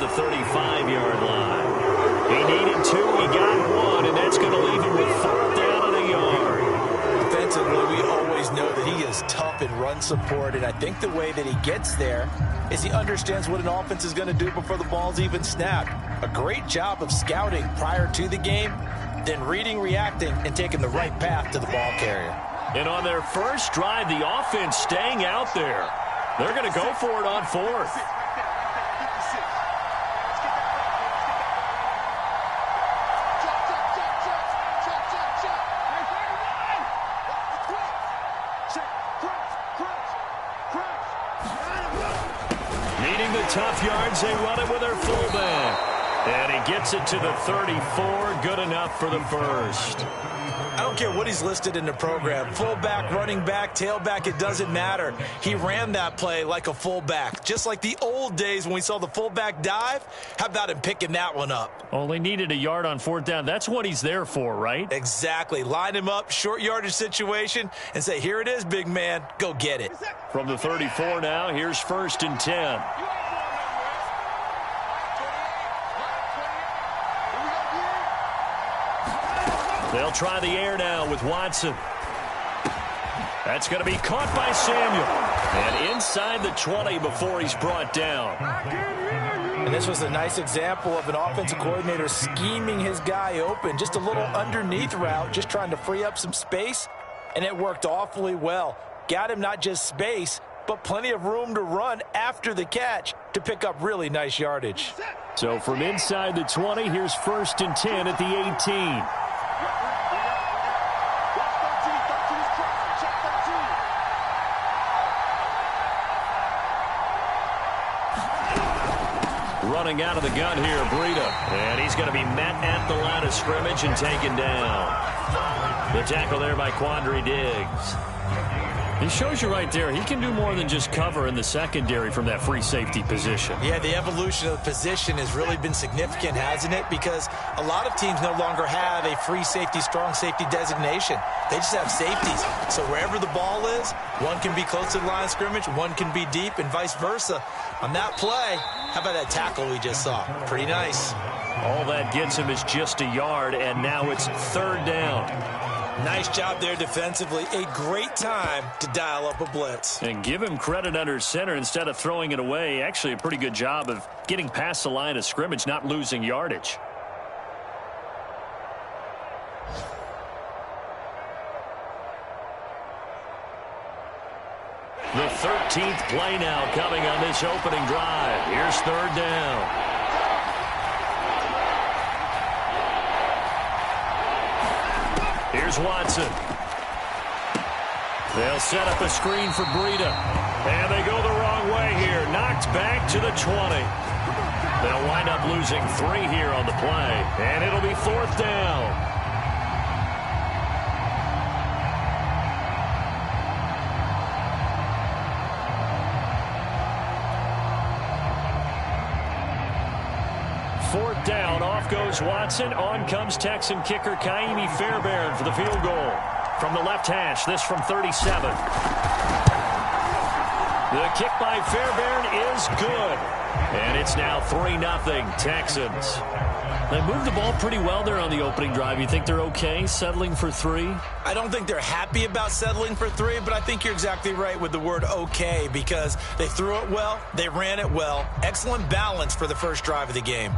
the 35-yard line. He needed 2, he got 1, and that's going to leave him with 4th down and a yard. Defensively, we always know that he is tough in run support, and I think the way that he gets there is he understands what an offense is going to do before the ball's even snapped. A great job of scouting prior to the game, then reading, reacting, and taking the right path to the ball carrier. And on their first drive, the offense staying out there. They're going to go for it on 4th. Needing the tough yards, they run it with their fullback. And he gets it to the 34, good enough for the first. I don't care what he's listed in the program. Fullback, running back, tailback, it doesn't matter. He ran that play like a fullback, just like the old days when we saw the fullback dive. How about him picking that one up? Only needed a yard on 4th down. That's what he's there for, right? Exactly. Line him up, short yardage situation, and say, here it is, big man. Go get it. From the 34 now, here's 1st and 10. They'll try the air now with Watson. That's going to be caught by Samuel. And inside the 20 before he's brought down. And this was a nice example of an offensive coordinator scheming his guy open. Just a little underneath route, just trying to free up some space. And it worked awfully well. Got him not just space, but plenty of room to run after the catch to pick up really nice yardage. So from inside the 20, here's 1st and 10 at the 18. Running out of the gun here, Breida. And he's going to be met at the line of scrimmage and taken down. The tackle there by Quandre Diggs. He shows you right there, he can do more than just cover in the secondary from that free safety position. Yeah, the evolution of the position has really been significant, hasn't it? Because a lot of teams no longer have a free safety, strong safety designation. They just have safeties. So wherever the ball is, one can be close to the line of scrimmage, one can be deep, and vice versa. On that play, how about that tackle we just saw? Pretty nice. All that gets him is just a yard, and now it's 3rd down. Nice job there defensively. A great time to dial up a blitz. And give him credit under center instead of throwing it away. Actually a pretty good job of getting past the line of scrimmage, not losing yardage. The 13th play now coming on this opening drive. Here's 3rd down. Here's Watson. They'll set up a screen for Breida. And they go the wrong way here. Knocked back to the 20. They'll wind up losing 3 here on the play. And it'll be 4th down. Fourth down, off goes Watson. On comes Texan kicker Kaimi Fairbairn for the field goal. From the left hash, this from 37. The kick by Fairbairn is good. And it's now 3-0 Texans. They moved the ball pretty well there on the opening drive. You think they're okay settling for 3? I don't think they're happy about settling for 3, but I think you're exactly right with the word okay, because they threw it well, they ran it well. Excellent balance for the first drive of the game.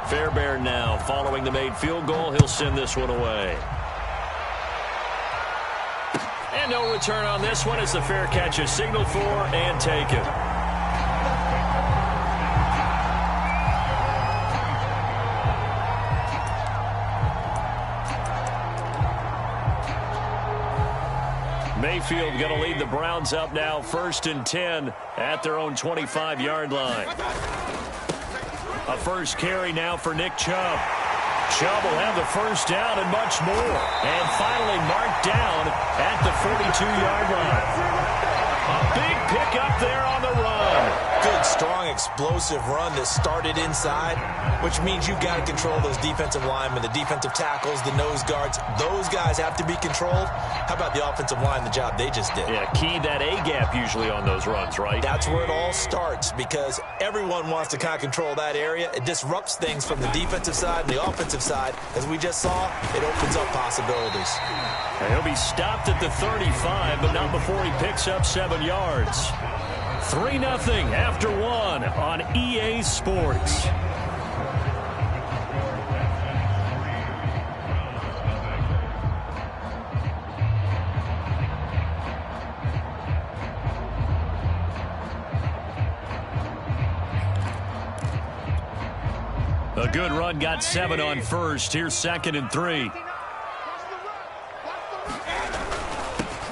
Fairbairn now following the made field goal. He'll send this one away. And no return on this one as the fair catch is signaled for and taken. Mayfield going to lead the Browns up now 1st and 10 at their own 25-yard line. A first carry now for Nick Chubb. Chubb will have the first down and much more. And finally marked down at the 42-yard line. A big pickup there on the run. good, strong, explosive run that started inside, which means you've got to control those defensive linemen, the defensive tackles, the nose guards. Those guys have to be controlled. How about the offensive line, the job they just did? Yeah, key that A-gap usually on those runs, right? That's where it all starts because everyone wants to kind of control that area. It disrupts things from the defensive side and the offensive side. As we just saw, it opens up possibilities. And he'll be stopped at the 35, but not before he picks up 7 yards. 3-0 after 1 on EA Sports. A good run, got 7 on first. Here's 2nd and 3.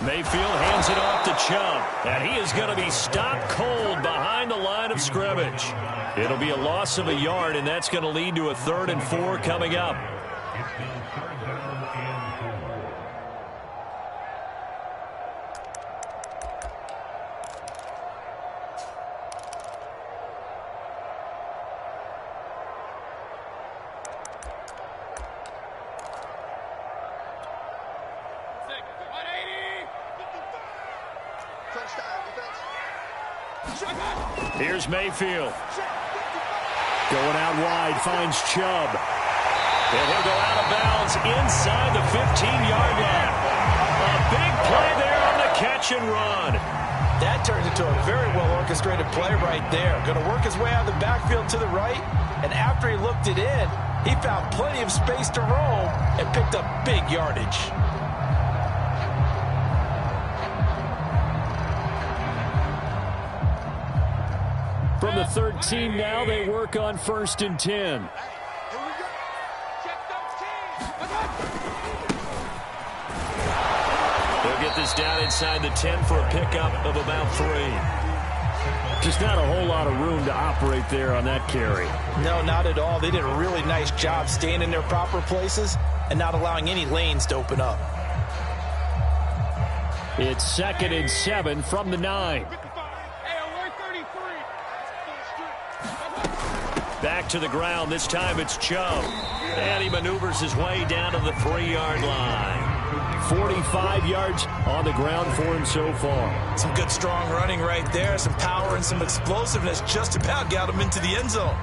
Mayfield hands it off to Chubb, and he is going to be stopped cold behind the line of scrimmage. It'll be a loss of a yard, and that's going to lead to a 3rd and 4 coming up. Here's Mayfield. Going out wide, finds Chubb. And he'll go out of bounds inside the 15-yard line. A big play there on the catch and run. That turns into a very well-orchestrated play right there. Going to work his way out of the backfield to the right, and after he looked it in, he found plenty of space to roam and picked up big yardage. From the 13 now, they work on 1st and 10. They'll get this down inside the 10 for a pickup of about 3. Just not a whole lot of room to operate there on that carry. No, not at all. They did a really nice job staying in their proper places and not allowing any lanes to open up. It's 2nd and 7 from the 9. Back to the ground. This time it's Chubb. And he maneuvers his way down to the 3-yard line. 45 yards on the ground for him so far. Some good, strong running right there. Some power and some explosiveness just about got him into the end zone.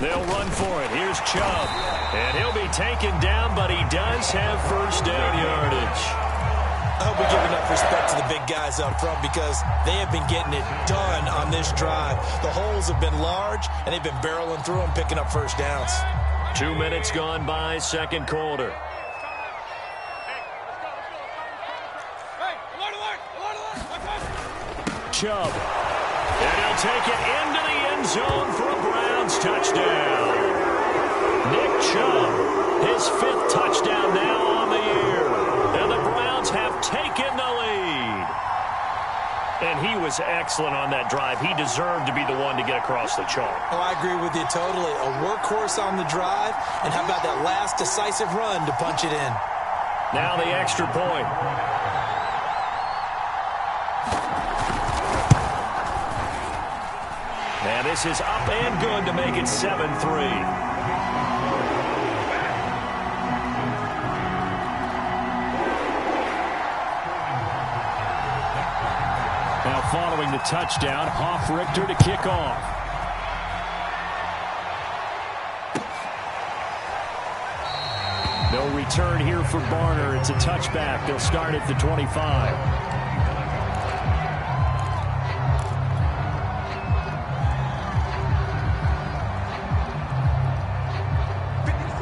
They'll run for it. Here's Chubb. And he'll be taken down, but he does have 1st down yardage. I hope we give enough respect to the big guys up front because they have been getting it done on this drive. The holes have been large, and they've been barreling through them, picking up 1st downs. 2 minutes gone by, 2nd quarter. Chubb. And he'll take it into the end zone for a Browns touchdown. Nick Chubb, his 5th touchdown now on the year. And the Browns have taken the lead. And he was excellent on that drive. He deserved to be the one to get across the chalk. Oh, I agree with you totally. A workhorse on the drive. And how about that last decisive run to punch it in? Now the extra point. And this is up and good to make it 7-3. Now following the touchdown, Hofrichter to kick off. No return here for Barner. It's a touchback. They'll start at the 25.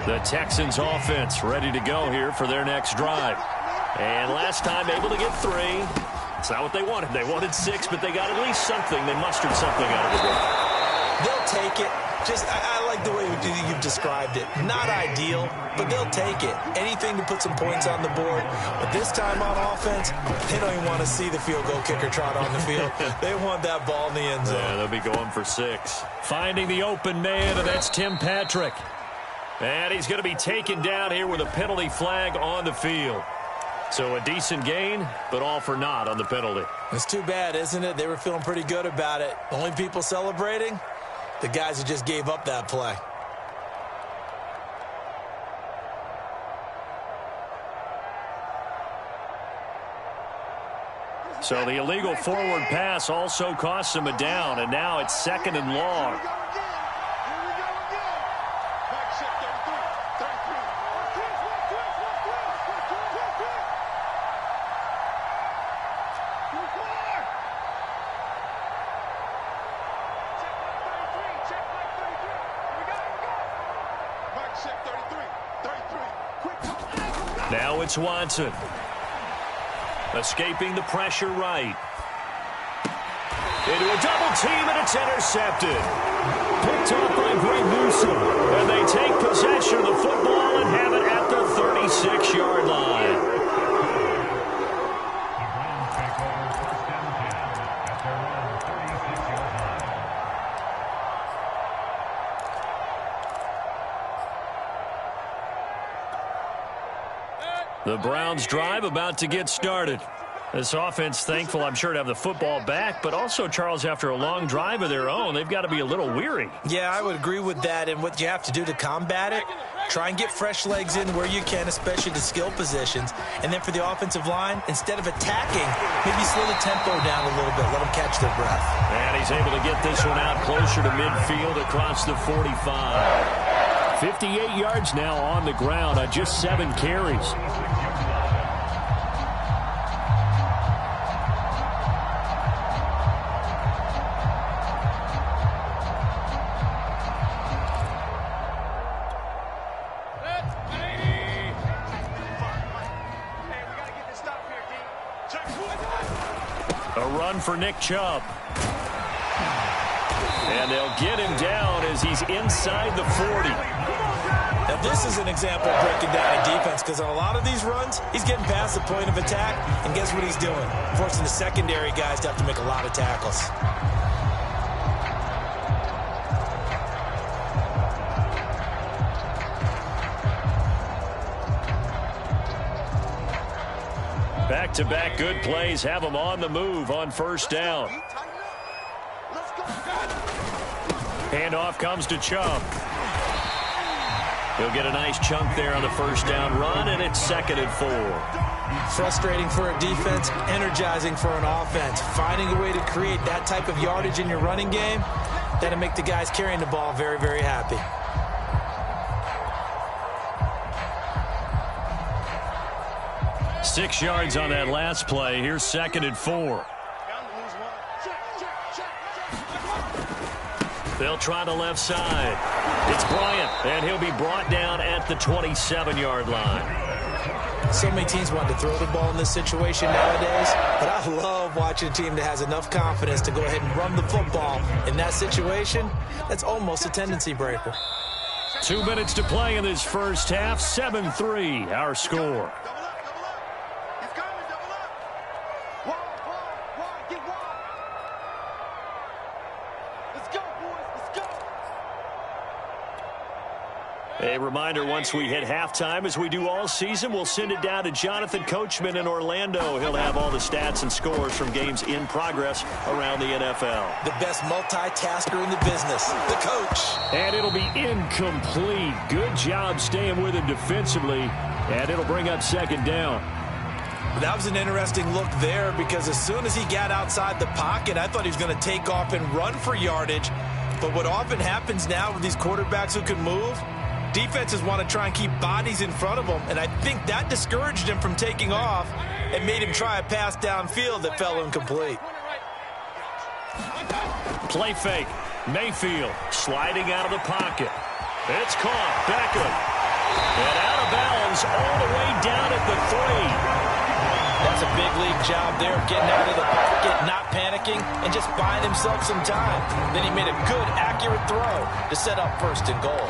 The Texans offense ready to go here for their next drive. And last time able to get 3. It's not what they wanted. They wanted 6, but they got at least something. They mustered something out of the game. They'll take it. I like the way you've described it. Not ideal, but they'll take it. Anything to put some points on the board. But this time on offense, they don't even want to see the field goal kicker trot on the field. They want that ball in the end zone. Yeah, they'll be going for 6. Finding the open man, and that's Tim Patrick. And he's going to be taken down here with a penalty flag on the field. So a decent gain, but all for naught on the penalty. It's too bad, isn't it? They were feeling pretty good about it. The only people celebrating, the guys who just gave up that play. So the illegal forward pass also costs him a down, and now it's 2nd and long. Now it's Watson. Escaping the pressure right. Into a double team, and it's intercepted. Picked off by Greg Newsome. And they take possession of the football and have it at the 36-yard line. The Browns drive about to get started. This offense thankful, I'm sure, to have the football back, but also, Charles, after a long drive of their own, they've got to be a little weary. Yeah, I would agree with that, and what you have to do to combat it, try and get fresh legs in where you can, especially the skill positions, and then for the offensive line, instead of attacking, maybe slow the tempo down a little bit, let them catch their breath. And he's able to get this one out closer to midfield across the 45. 58 yards now on the ground on just 7 carries. A run for Nick Chubb. And they'll get him down as he's inside the 40. Now, this is an example of breaking down a defense, because on a lot of these runs, he's getting past the point of attack, and guess what he's doing? Forcing the secondary guys to have to make a lot of tackles. Back-to-back good plays have him on the move on first down. Handoff comes to Chubb. He'll get a nice chunk there on the first down run, and it's 2nd and 4. Frustrating for a defense, energizing for an offense. Finding a way to create that type of yardage in your running game, that'll make the guys carrying the ball very, very happy. Six yards on that last play. Here's 2nd and 4. They'll try the left side. It's Bryant, and he'll be brought down at the 27-yard line. So many teams want to throw the ball in this situation nowadays, but I love watching a team that has enough confidence to go ahead and run the football. In that situation, that's almost a tendency breaker. 2 minutes to play in this first half. 7-3, our score. A reminder, once we hit halftime, as we do all season, we'll send it down to Jonathan Coachman in Orlando. He'll have all the stats and scores from games in progress around the NFL. The best multitasker in the business, the coach. And it'll be incomplete. Good job staying with him defensively, and it'll bring up 2nd down. That was an interesting look there, because as soon as he got outside the pocket, I thought he was going to take off and run for yardage. But what often happens now with these quarterbacks who can move, defenses want to try and keep bodies in front of them, and I think that discouraged him from taking off and made him try a pass downfield that fell incomplete. Play fake. Mayfield sliding out of the pocket. It's caught. Beckham. And out of bounds all the way down at the 3. That's a big league job there, getting out of the pocket, not panicking, and just buying himself some time. Then he made a good, accurate throw to set up first and goal.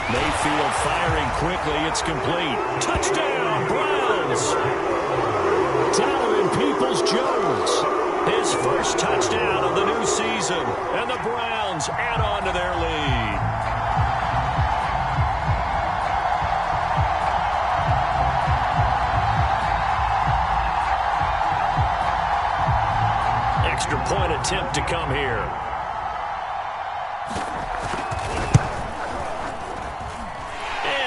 Mayfield firing quickly. It's complete. Touchdown, Browns. Donovan Peoples-Jones. His first touchdown of the new season. And the Browns add on to their lead. Extra point attempt to come here.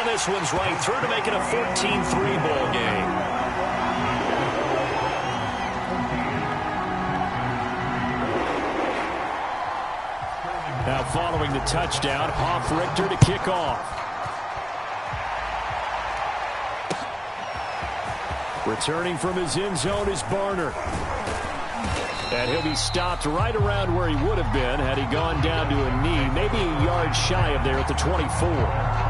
This one's right through to make it a 14-3 ball game. Now following the touchdown, Hoff-Richter to kick off. Returning from his end zone is Barner. And he'll be stopped right around where he would have been had he gone down to a knee, maybe a yard shy of there at the 24.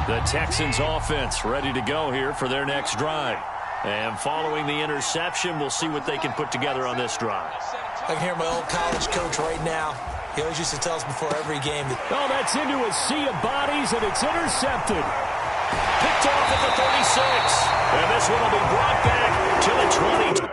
The Texans offense ready to go here for their next drive. And following the interception, we'll see what they can put together on this drive. I can hear my old college coach right now. He always used to tell us before every game that... Oh, that's into a sea of bodies, and it's intercepted. Picked off at the 36. And this one will be brought back to the 20.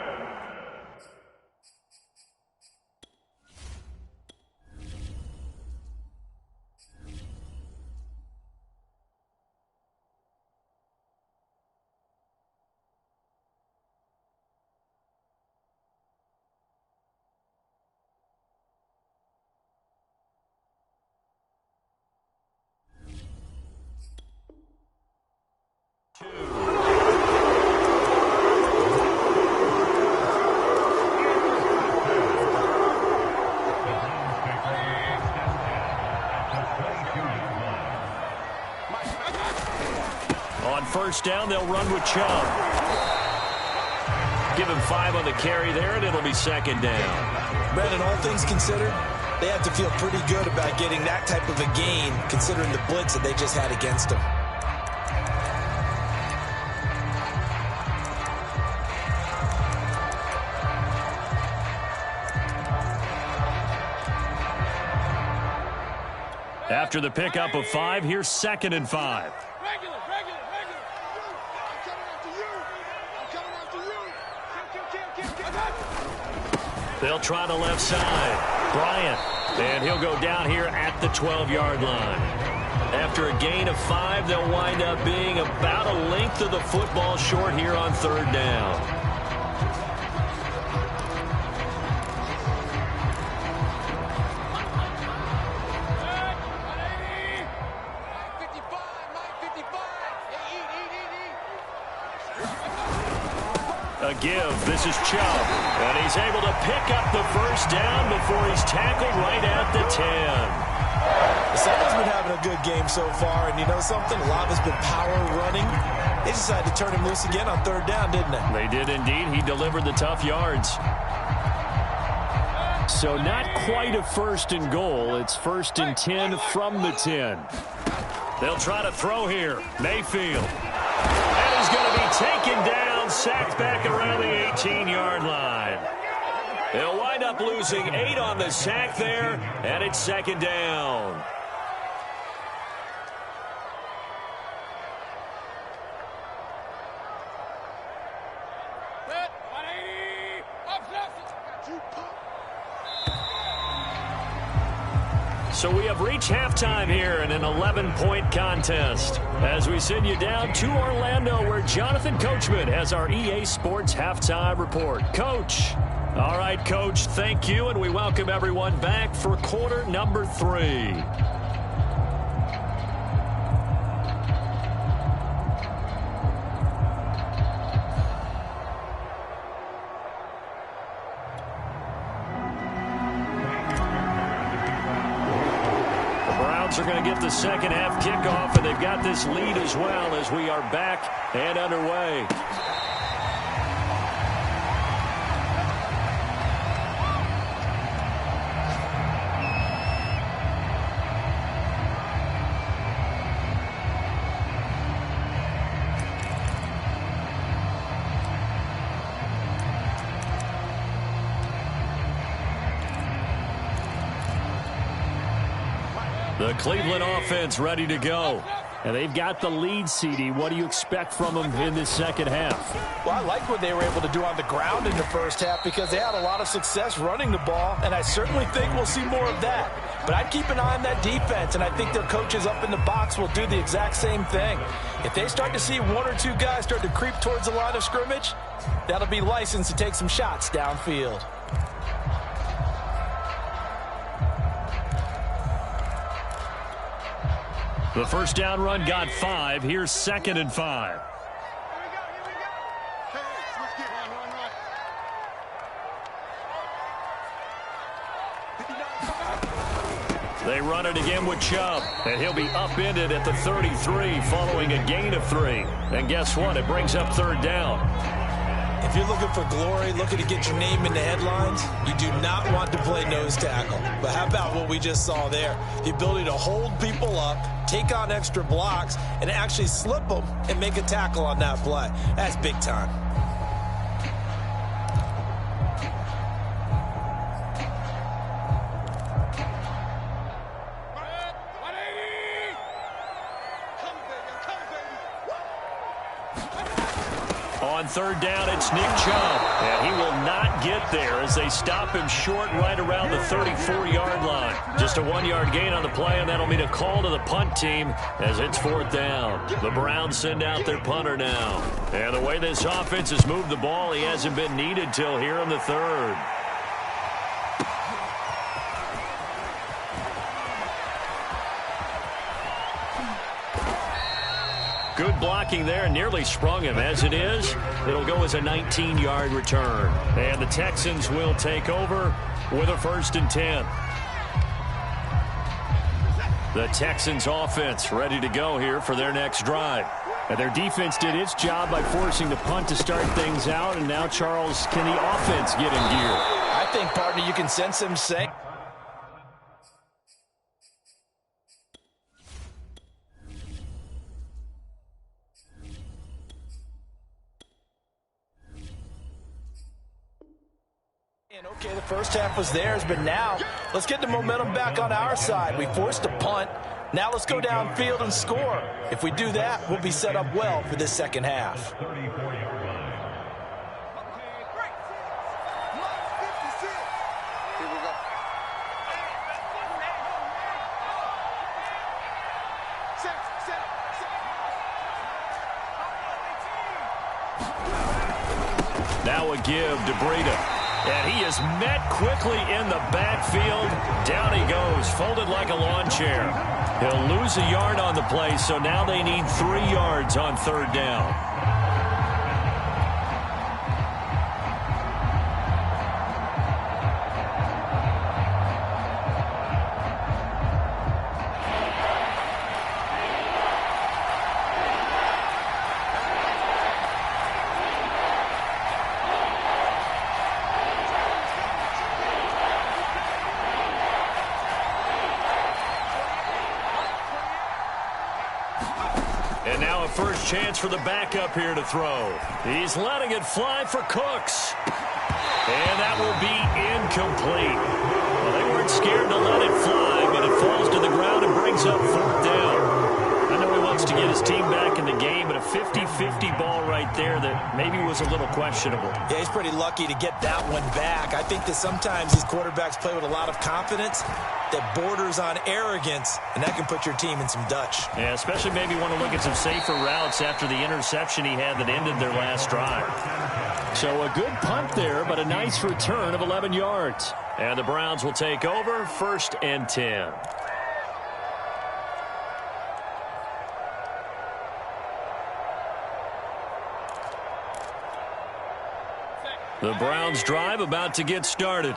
On first down, they'll run with Chubb. Give him 5 on the carry there, and it'll be second down. Brandon, all things considered, they have to feel pretty good about getting that type of a gain, considering the blitz that they just had against them. After the pickup of 5, here's 2nd and 5. They'll try the left side. Bryant. And he'll go down here at the 12-yard line. After a gain of 5, they'll wind up being about a length of the football short here on 3rd down. A give. This is Chubb. And he's able to pick up the first down before he's tackled right at the 10. Someone's been having a good game so far, and you know something? A lot has been power running. They decided to turn him loose again on 3rd down, didn't they? They did indeed. He delivered the tough yards. So not quite a 1st and goal. It's 1st and 10 from the 10. They'll try to throw here. Mayfield. And he's going to be taken down, sacked back around the 18-yard line. They'll wind up losing 8 on the sack there, and it's 2nd down. So we have reached halftime here in an 11-point contest as we send you down to Orlando, where Jonathan Coachman has our EA Sports Halftime Report. Coach. All right, Coach, thank you, and we welcome everyone back for quarter number 3. Are going to get the second half kickoff, and they've got this lead as well as we are back and underway. The Cleveland offense ready to go. And they've got the lead, CD. What do you expect from them in this second half? Well, I like what they were able to do on the ground in the first half because they had a lot of success running the ball, and I certainly think we'll see more of that. But I'd keep an eye on that defense, and I think their coaches up in the box will do the exact same thing. If they start to see 1 or 2 guys start to creep towards the line of scrimmage, that'll be licensed to take some shots downfield. The first down run got 5. Here's 2nd and 5. They run it again with Chubb, and he'll be upended at the 33 following a gain of 3. And guess what? It brings up 3rd down. If you're looking for glory, looking to get your name in the headlines, you do not want to play nose tackle. But how about what we just saw there? The ability to hold people up, take on extra blocks, and actually slip them and make a tackle on that play. That's big time. On 3rd down, it's Nick Chubb, and he will not get there as they stop him short right around the 34-yard line. Just a 1-yard gain on the play, and that'll mean a call to the punt team as it's 4th down. The Browns send out their punter now. And the way this offense has moved the ball, he hasn't been needed till here in the 3rd. Good blocking there, nearly sprung him. As it is, it'll go as a 19-yard return. And the Texans will take over with a 1st and 10. The Texans offense ready to go here for their next drive. And their defense did its job by forcing the punt to start things out. And now, Charles, can the offense get in gear? I think, partner, you can sense him saying. Okay, the first half was theirs, but now let's get the momentum back on our side. We forced a punt. Now let's go downfield and score. If we do that, we'll be set up well for this second half. Now a give to Breida. And he is met quickly in the backfield. Down he goes, folded like a lawn chair. He'll lose a yard on the play, so now they need 3 yards on 3rd down. And now a first chance for the backup here to throw. He's letting it fly for Cooks. And that will be incomplete. Well, they weren't scared to let it fly, but it falls to the ground and brings up 4th down. I know he wants to get his team back in the game, but a 50-50 ball right there that maybe was a little questionable. Yeah, he's pretty lucky to get that one back. I think that sometimes these quarterbacks play with a lot of confidence that borders on arrogance, and that can put your team in some Dutch. Yeah, especially maybe want to look at some safer routes after the interception he had that ended their last drive. So a good punt there, but a nice return of 11 yards. And the Browns will take over, 1st and 10. The Browns drive about to get started.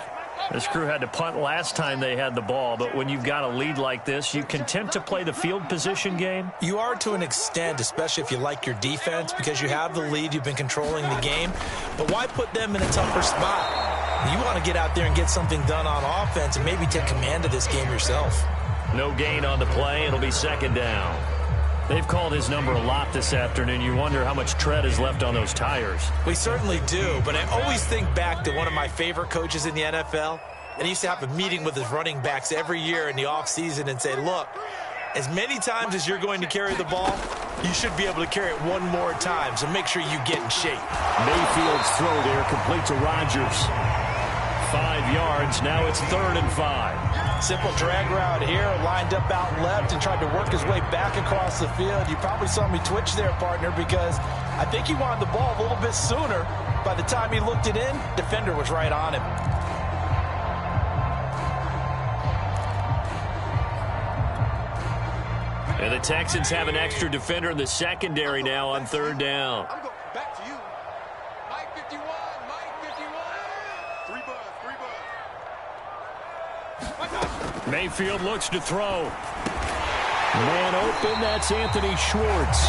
This crew had to punt last time they had the ball, but when you've got a lead like this, you content to play the field position game? You are to an extent, especially if you like your defense, because you have the lead, you've been controlling the game. But why put them in a tougher spot? You want to get out there and get something done on offense and maybe take command of this game yourself. No gain on the play. It'll be 2nd down. They've called his number a lot this afternoon. You wonder how much tread is left on those tires. We certainly do, but I always think back to one of my favorite coaches in the NFL, and he used to have a meeting with his running backs every year in the offseason and say, look, as many times as you're going to carry the ball, you should be able to carry it one more time, so make sure you get in shape. Mayfield's throw there, complete to Rodgers. 5 yards, now it's 3rd and 5. Simple drag route here, lined up out left and tried to work his way back across the field. You probably saw me twitch there, partner, because I think he wanted the ball a little bit sooner. By the time he looked it in, defender was right on him. And the Texans have an extra defender in the secondary now on 3rd down. I'm going back to you. Mike 51, Mike 51. 3 bucks. Mayfield looks to throw. Man open, that's Anthony Schwartz.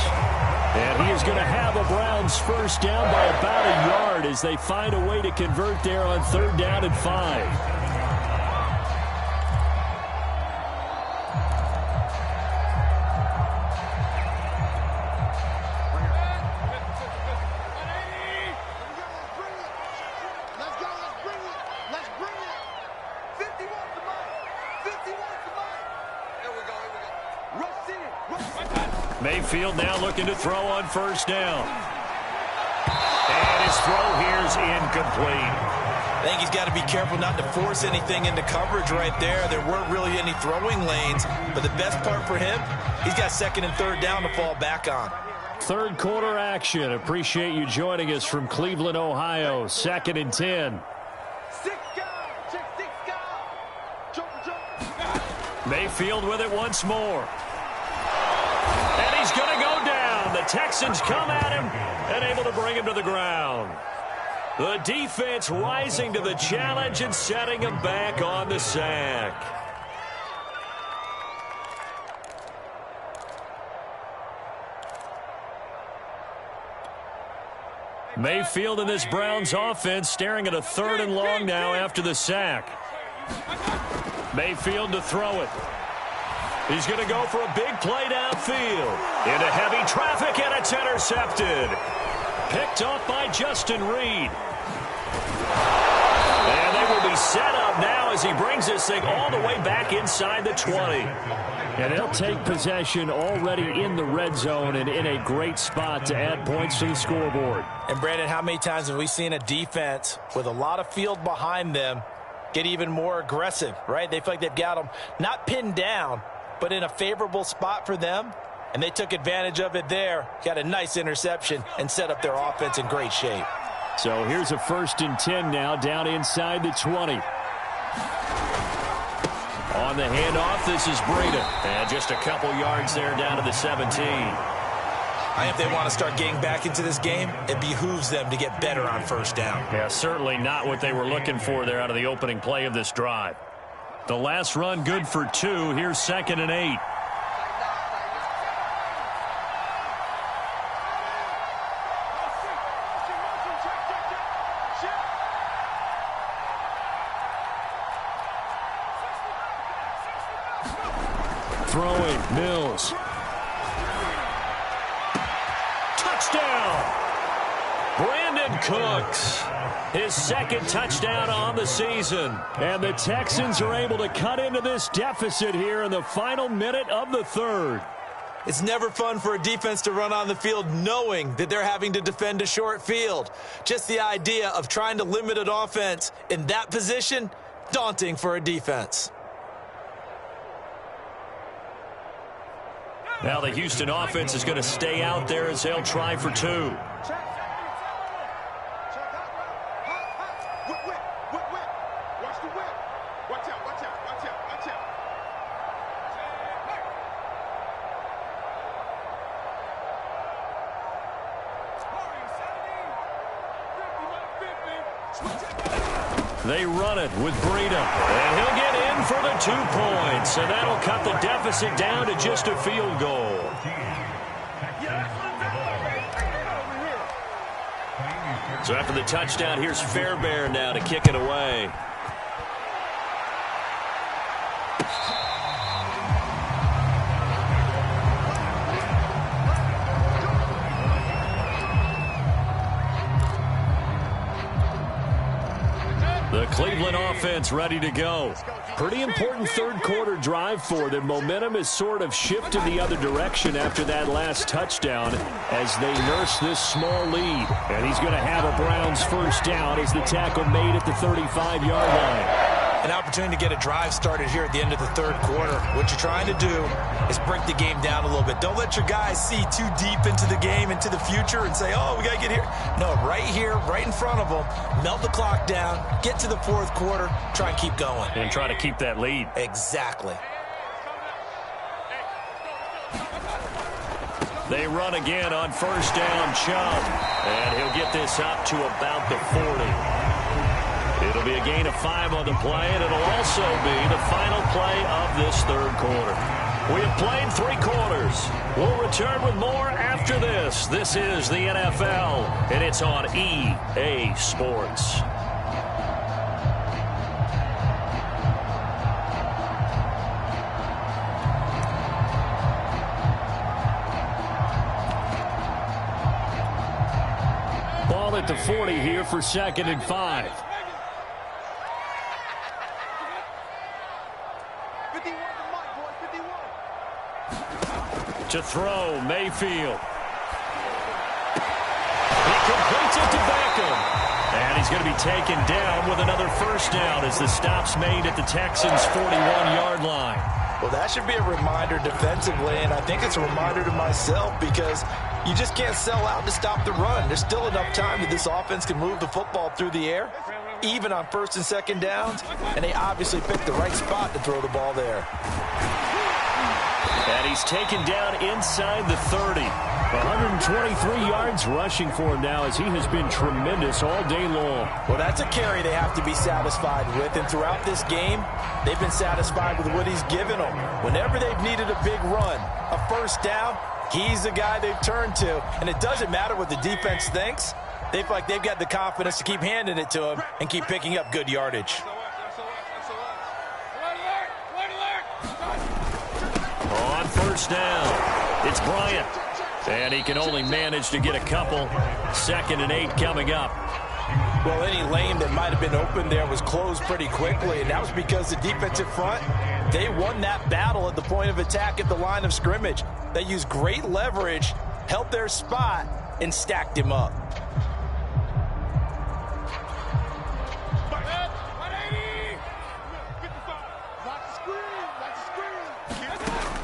And he is going to have a Browns 1st down by about a yard as they find a way to convert there on 3rd down and 5. Mayfield now looking to throw on 1st down. And his throw here's incomplete. I think he's got to be careful not to force anything into coverage right there. There weren't really any throwing lanes, but the best part for him, he's got 2nd and 3rd down to fall back on. 3rd quarter action. Appreciate you joining us from Cleveland, Ohio. 2nd and 10. Mayfield with it once more. And he's going to go down. The Texans come at him and able to bring him to the ground. The defense rising to the challenge and setting him back on the sack. Mayfield and this Browns offense staring at a 3rd and long now after the sack. Mayfield to throw it. He's going to go for a big play downfield. Into heavy traffic, and it's intercepted. Picked off by Justin Reed. And they will be set up now as he brings this thing all the way back inside the 20. And they'll take possession already in the red zone and in a great spot to add points to the scoreboard. And, Brandon, how many times have we seen a defense with a lot of field behind them get even more aggressive, right? They feel like they've got them not pinned down, but in a favorable spot for them, and they took advantage of it there. Got a nice interception and set up their offense in great shape. So here's a 1st and 10 now down inside the 20. On the handoff, this is Breida. And just a couple yards there down to the 17. I think if they want to start getting back into this game, it behooves them to get better on 1st down. Yeah, certainly not what they were looking for there out of the opening play of this drive. The last run good for 2. Here's 2nd and 8. Throwing, Mills. Touchdown! Brandon Cooks. His 2nd touchdown on the season. And the Texans are able to cut into this deficit here in the final minute of the 3rd. It's never fun for a defense to run on the field knowing that they're having to defend a short field. Just the idea of trying to limit an offense in that position, daunting for a defense. Now the Houston offense is going to stay out there as they'll try for 2. They run it with Breida. And he'll get in for the 2 points. And that'll cut the deficit down to just a field goal. So after the touchdown, here's Fairbairn now to kick it away. The Cleveland offense ready to go. Pretty important third-quarter drive for them. Momentum has sort of shifted the other direction after that last touchdown as they nurse this small lead. And he's going to have a Browns first down as the tackle made at the 35-yard line. An opportunity to get a drive started here at the end of the third quarter. What you're trying to do is break the game down a little bit. Don't let your guys see too deep into the game, into the future, and say, oh, we got to get here. No, right here, right in front of them, melt the clock down, get to the fourth quarter, try and keep going. And try to keep that lead. Exactly. They run again on first down, Chubb. And he'll get this up to about the 40. It'll be a gain of 5 on the play, and it'll also be the final play of this third quarter. We have played 3 quarters. We'll return with more after this. This is the NFL, and it's on EA Sports. Ball at the 40 here for 2nd and 5. To throw, Mayfield. He completes it to Beckham. And he's going to be taken down with another first down as the stop's made at the Texans' 41-yard line. Well, that should be a reminder defensively, and I think it's a reminder to myself because you just can't sell out to stop the run. There's still enough time that this offense can move the football through the air, even on first and second downs, and they obviously picked the right spot to throw the ball there. And he's taken down inside the 30. 123 yards rushing for him now as he has been tremendous all day long. Well, that's a carry they have to be satisfied with. And throughout this game, they've been satisfied with what he's given them. Whenever they've needed a big run, a first down, he's the guy they've turned to. And it doesn't matter what the defense thinks. They feel like they've got the confidence to keep handing it to him and keep picking up good yardage. On first down, it's Bryant. And he can only manage to get a couple. 2nd and 8 coming up. Well, any lane that might have been open there was closed pretty quickly, and that was because the defensive front, they won that battle at the point of attack at the line of scrimmage. They used great leverage, held their spot, and stacked him up.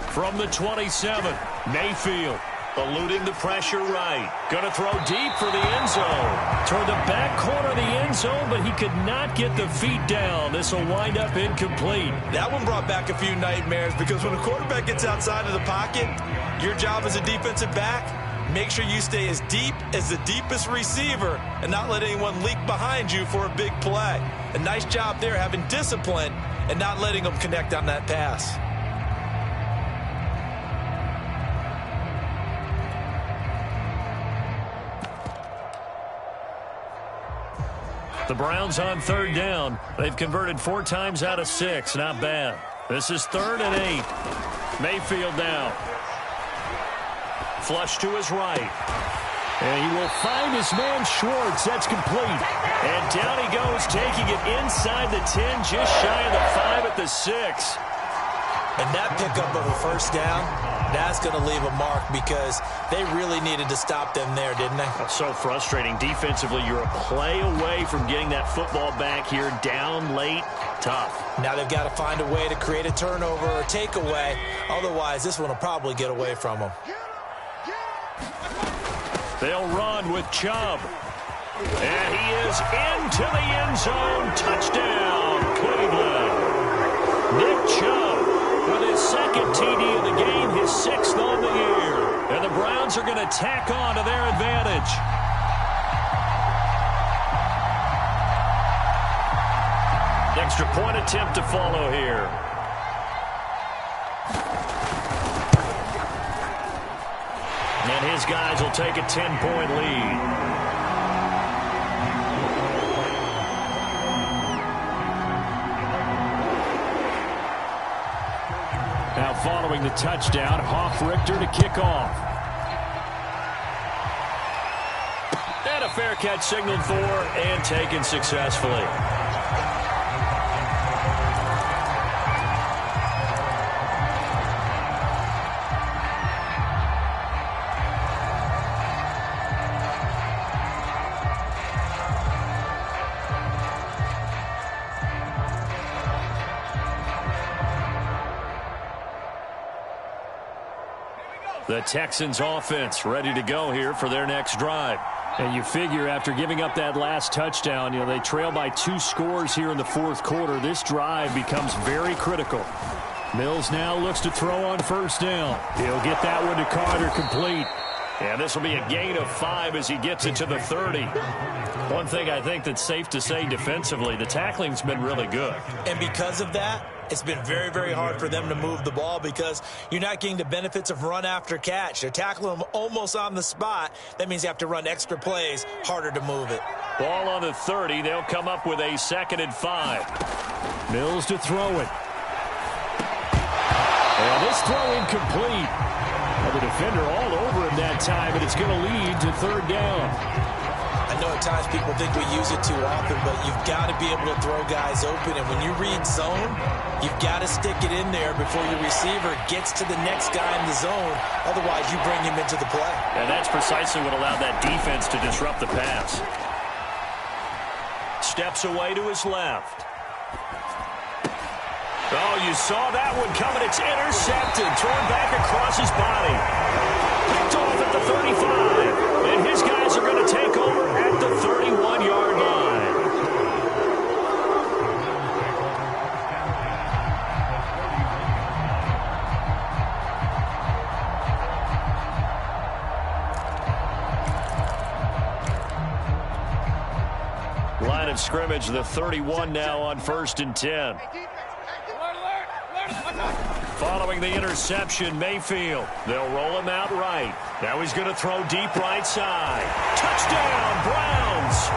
From the 27, Mayfield. Eluding the pressure right. Going to throw deep for the end zone. Toward the back corner of the end zone, but he could not get the feet down. This will wind up incomplete. That one brought back a few nightmares because when a quarterback gets outside of the pocket, your job as a defensive back, make sure you stay as deep as the deepest receiver and not let anyone leak behind you for a big play. A nice job there having discipline and not letting them connect on that pass. The Browns on third down. They've converted 4 times out of 6. Not bad. This is 3rd and 8. Mayfield now. Flush to his right. And he will find his man Schwartz. That's complete. And down he goes, taking it inside the 10, just shy of the 5 at the 6. And that pickup of a first down, that's going to leave a mark because they really needed to stop them there, didn't they? That's so frustrating. Defensively, you're a play away from getting that football back here down late. Tough. Now they've got to find a way to create a turnover or takeaway. Otherwise, this one will probably get away from them. They'll run with Chubb. And he is into the end zone. Touchdown, Cleveland. Nick Chubb with his 2nd TD of the game, his 6th on the year. And the Browns are going to tack on to their advantage. Extra point attempt to follow here. And his guys will take a 10-point lead. Now following the touchdown, Hofrichter to kick off. And a fair catch signaled for and taken successfully. The Texans offense ready to go here for their next drive. And you figure after giving up that last touchdown, they trail by 2 scores here in the fourth quarter. This drive becomes very critical. Mills now looks to throw on first down. He'll get that one to Carter complete. And this will be a gain of 5 as he gets it to the 30. One thing I think that's safe to say defensively, the tackling's been really good. And because of that, it's been very, very hard for them to move the ball because you're not getting the benefits of run after catch. They're tackling them almost on the spot. That means you have to run extra plays, harder to move it. Ball on the 30. They'll come up with a 2nd and 5. Mills to throw it. And this throw incomplete. Well, the defender all over him that time, and it's going to lead to 3rd down. I know at times people think we use it too often, but you've got to be able to throw guys open. And when you read zone, you've got to stick it in there before your receiver gets to the next guy in the zone. Otherwise, you bring him into the play. And that's precisely what allowed that defense to disrupt the pass. Steps away to his left. Oh, you saw that one coming. It's intercepted. Thrown back across his body. Picked off at the 35. And his guys are going to take over at the 31-yard line. Line of scrimmage, the 31 now on 1st and 10. Following the interception, Mayfield. They'll roll him out right. Now he's going to throw deep right side. Touchdown, Browns!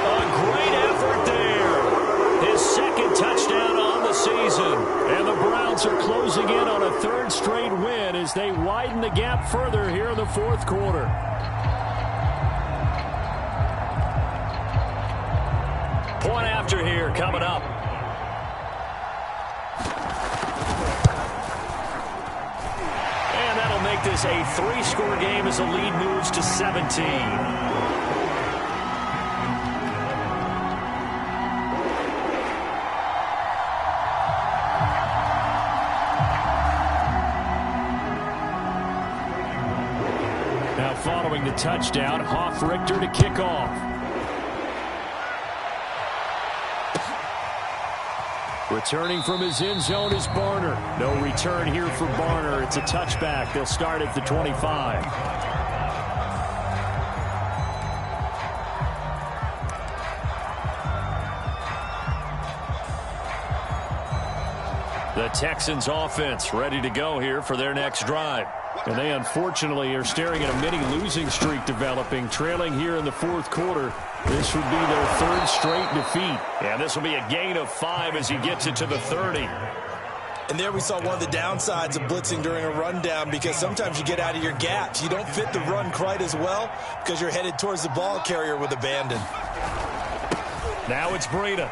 A great effort there. His 2nd touchdown on the season. And the Browns are closing in on a 3rd straight win as they widen the gap further here in the 4th quarter. Point after here coming up. Make this a 3-score game as the lead moves to 17. Now following the touchdown, Hofrichter to kick off. Returning from his end zone is Barner. No return here for Barner. It's a touchback. They'll start at the 25. The Texans offense ready to go here for their next drive. And they unfortunately are staring at a mini losing streak developing, trailing here in the 4th quarter. This would be their 3rd straight defeat. And this will be a gain of 5 as he gets it to the 30. And there we saw one of the downsides of blitzing during a rundown because sometimes you get out of your gaps. You don't fit the run quite as well because you're headed towards the ball carrier with abandon. Now it's Breida.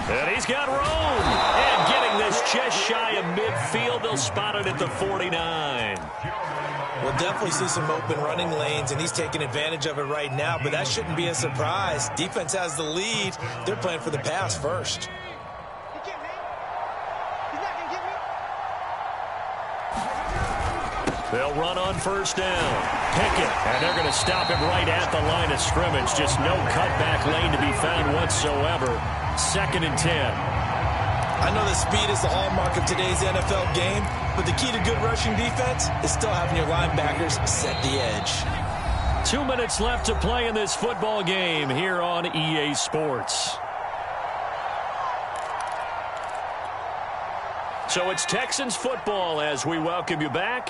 And he's got room. And getting this just shy of midfield. They'll spot it at the 49. We'll definitely see some open running lanes, and he's taking advantage of it right now, but that shouldn't be a surprise. Defense has the lead. They're playing for the pass first. They'll run on first down. Pickett, and they're going to stop him right at the line of scrimmage. Just no cutback lane to be found whatsoever. 2nd and 10. I know that speed is the hallmark of today's NFL game, but the key to good rushing defense is still having your linebackers set the edge. 2 minutes left to play in this football game here on EA Sports. So it's Texans football as we welcome you back.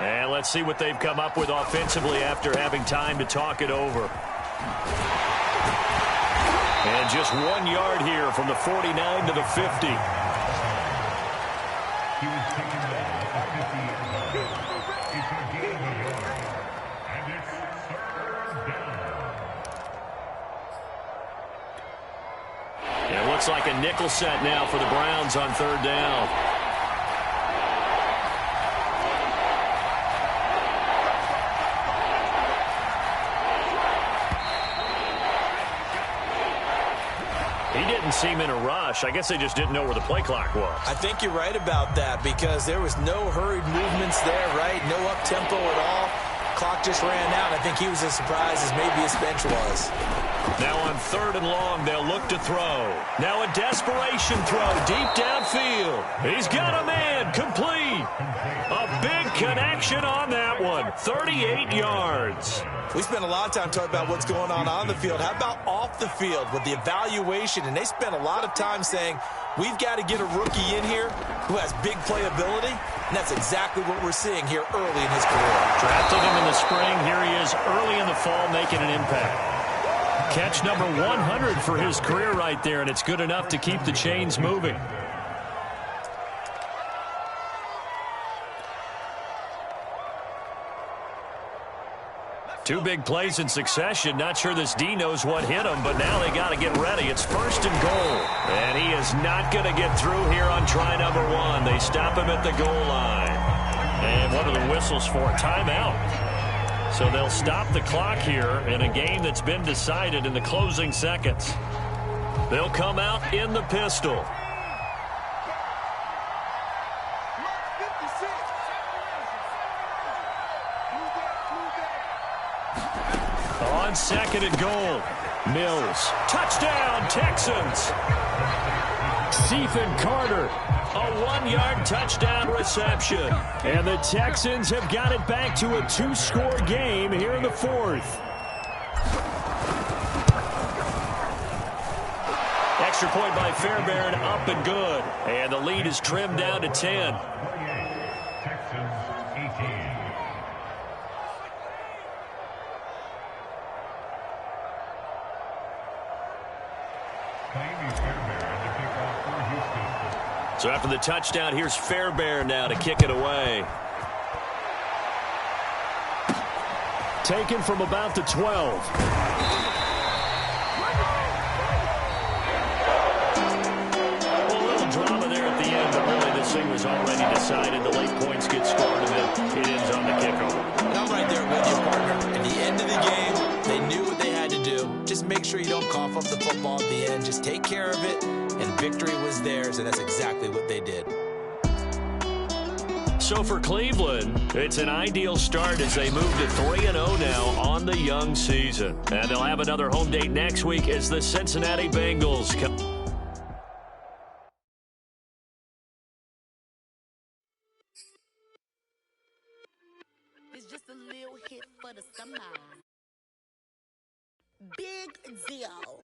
And let's see what they've come up with offensively after having time to talk it over. And just 1 yard here from the 49 to the 50. He was taken down at the 50. He's going to gain a yard. And it's third down. It looks like a nickel set now for the Browns on third down. He didn't seem in a rush. I guess they just didn't know where the play clock was. I think you're right about that because there was no hurried movements there, right? No up-tempo at all. Clock just ran out. I think he was as surprised as maybe his bench was. Now on third and long, they'll look to throw. Now a desperation throw deep downfield. He's got a man complete. A big connection on that one. 38 yards. We spent a lot of time talking about what's going on the field. How about off the field with the evaluation? And they spent a lot of time saying, we've got to get a rookie in here who has big playability. And that's exactly what we're seeing here early in his career. Drafted him in the spring. Here he is early in the fall making an impact. Catch number 100 for his career right there, and it's good enough to keep the chains moving. Two big plays in succession. Not sure this D knows what hit him, but now they got to get ready. It's first and goal. And he is not going to get through here on try number one. They stop him at the goal line. And what are the whistles for? Timeout. So they'll stop the clock here in a game that's been decided in the closing seconds. They'll come out in the pistol. On second and goal, Mills. Touchdown, Texans. Stephen Carter. A 1-yard touchdown reception. And the Texans have got it back to a 2-score game here in the fourth. Extra point by Fairbairn, up and good. And the lead is trimmed down to 10. Texans 18. So after the touchdown, here's Fairbairn now to kick it away. Taken from about the 12. Well, a little drama there at the end, but really this thing was already decided. The late points get scored, and then it ends on the kickoff. And I'm right there with you, partner. At the end of the game, they knew what they had to do. Just make sure you don't cough up the football at the end. Just take care of it. And victory was theirs, and that's exactly what they did. So for Cleveland, it's an ideal start as they move to 3-0 now on the young season. And they'll have another home date next week as the Cincinnati Bengals come. It's just a little hit for the summer. Big deal.